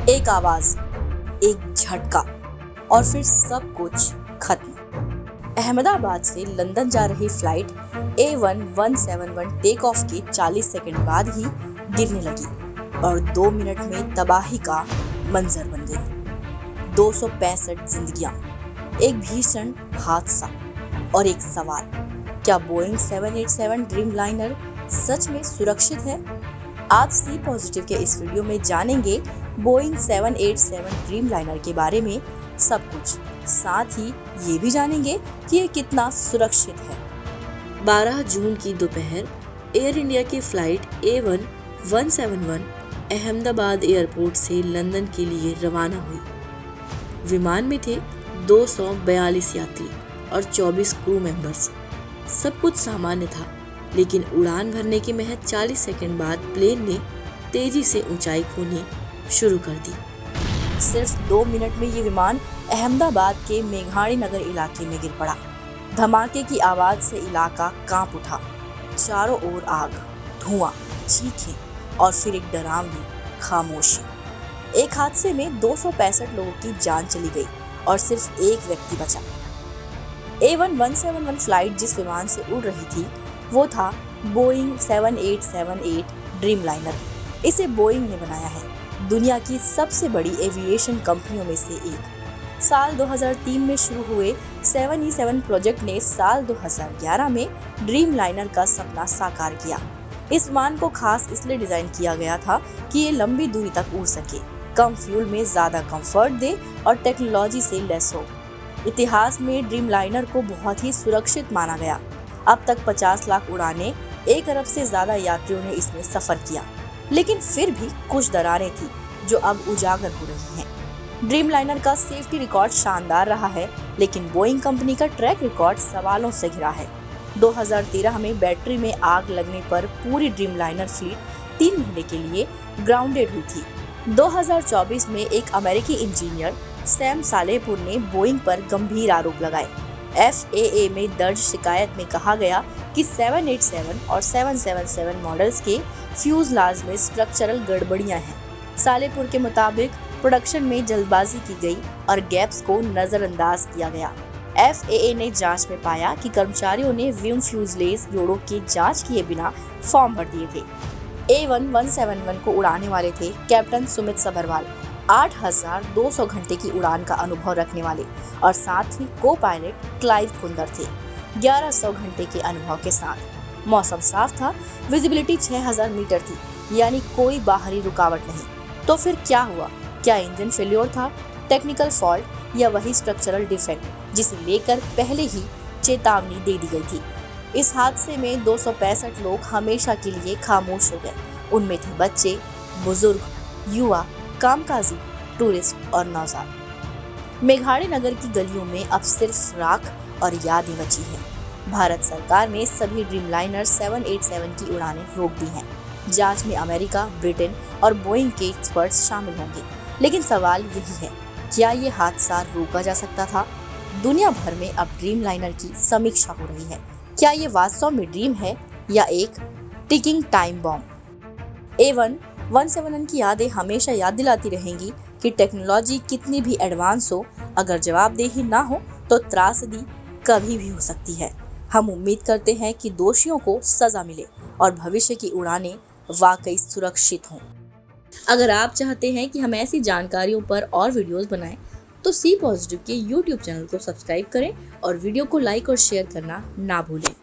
एक आवाज, एक झटका और फिर सब कुछ खत्म। अहमदाबाद से लंदन जा रही फ्लाइट A1171 टेक ऑफ के 40 सेकंड बाद ही गिरने लगी और 2 मिनट में तबाही का मंजर बन गई। 265 जिंदगियां, एक भीषण हादसा और एक सवाल, क्या बोइंग 787 ड्रीमलाइनर सच में सुरक्षित है? आज सी पॉजिटिव के इस वीडियो में जानेंगे बोइंग 787 ड्रीमलाइनर के बारे में सब कुछ। साथ ही ये भी जानेंगे कि ये कितना सुरक्षित है। 12 जून की दोपहर एयर इंडिया की फ्लाइट A1171 अहमदाबाद एयरपोर्ट से लंदन के लिए रवाना हुई। विमान में थे 242 यात्री और 24 क्रू मेंबर्स। सब कुछ सामान्य था, लेकिन उड़ान भरने के महज 40 सेकंड बाद प्लेन ने तेजी से ऊंचाई खोनी शुरू कर दी। सिर्फ 2 मिनट में ये विमान अहमदाबाद के मेघाणी नगर इलाके में गिर पड़ा। धमाके की आवाज से इलाका कांप उठा। चारों ओर आग, धुआं, चीखें और फिर एक डरावनी खामोशी। एक हादसे में 265 लोगों की जान चली गई और सिर्फ एक व्यक्ति बचा। A1171 फ्लाइट जिस विमान से उड़ रही थी वो था बोइंग 7878 ड्रीमलाइनर। इसे बोइंग ने बनाया है, दुनिया की सबसे बड़ी एविएशन कंपनियों में से एक। साल 2003 में शुरू हुए 787 प्रोजेक्ट ने साल 2011 में ड्रीमलाइनर का सपना साकार किया। इस विमान को खास इसलिए डिजाइन किया गया था कि ये लंबी दूरी तक उड़ सके, कम फ्यूल में ज्यादा कंफर्ट दे और टेक्नोलॉजी से लैस हो। इतिहास में ड्रीमलाइनर को बहुत ही सुरक्षित माना गया। अब तक 50 लाख उड़ानें, 1 अरब से ज्यादा यात्रियों ने इसमें सफर किया, लेकिन फिर भी कुछ दरारें थी जो अब उजागर हो रही हैं। ड्रीमलाइनर का सेफ्टी रिकॉर्ड शानदार रहा है, लेकिन बोइंग कंपनी का ट्रैक रिकॉर्ड सवालों से घिरा है। 2013 में बैटरी में आग लगने पर पूरी ड्रीमलाइनर फ्लीट 3 महीने के लिए ग्राउंडेड हुई थी। 2024 में एक अमेरिकी इंजीनियर सैम सालेहपुर ने बोइंग पर गंभीर आरोप लगाए। FAA में दर्ज शिकायत में कहा गया कि 787 और 777 मॉडल्स के फ्यूजलाज में स्ट्रक्चरल गड़बड़ियां हैं। सालेहपुर के मुताबिक प्रोडक्शन में जल्दबाजी की गई और गैप्स को नजरअंदाज किया गया। FAA ने जांच में पाया कि कर्मचारियों ने विंग फ्यूजलेज जोड़ों की जांच किए बिना फॉर्म भर दिए थे। A1171 को उड़ाने वाले थे कैप्टन सुमित सभरवाल, 8,200 घंटे की उड़ान का अनुभव रखने वाले, और साथ ही को पायलट क्लाइव कुंदर थे 1100 घंटे के अनुभव के साथ। मौसम साफ था, विजिबिलिटी 6000 मीटर थी, यानी कोई बाहरी रुकावट नहीं। तो फिर क्या हुआ? क्या इंजन फेल्योर था, टेक्निकल फॉल्ट, या वही स्ट्रक्चरल डिफेक्ट जिसे लेकर पहले ही चेतावनी दे दी गई थी? इस हादसे में 265 लोग हमेशा के लिए खामोश हो गए। उनमें थे बच्चे, बुजुर्ग, युवा, कामकाजी, टूरिस्ट और नौजवान। मेघाणी नगर की गलियों में अब सिर्फ राख और यादें बची हैं। भारत सरकार ने सभी ड्रीमलाइनर 787 की उड़ानें रोक दी हैं। जांच में अमेरिका, ब्रिटेन और बोइंग के एक्सपर्ट्स शामिल होंगे। लेकिन सवाल यही है, क्या ये हादसा रोका जा सकता था? दुनिया भर में अब ड्रीमलाइनर की समीक्षा हो रही है। क्या ये वास्तव में ड्रीम है या एक टिकिंग टाइम बॉम्ब? A1171 की यादें हमेशा याद दिलाती रहेंगी कि टेक्नोलॉजी कितनी भी एडवांस हो, अगर जवाबदेही ना हो तो त्रासदी कभी भी हो सकती है। हम उम्मीद करते हैं कि दोषियों को सजा मिले और भविष्य की उड़ानें वाकई सुरक्षित हों। अगर आप चाहते हैं कि हम ऐसी जानकारियों पर और वीडियोस बनाएं, तो सी पॉजिटिव के YouTube चैनल को सब्सक्राइब करें और वीडियो को लाइक और शेयर करना ना भूलें।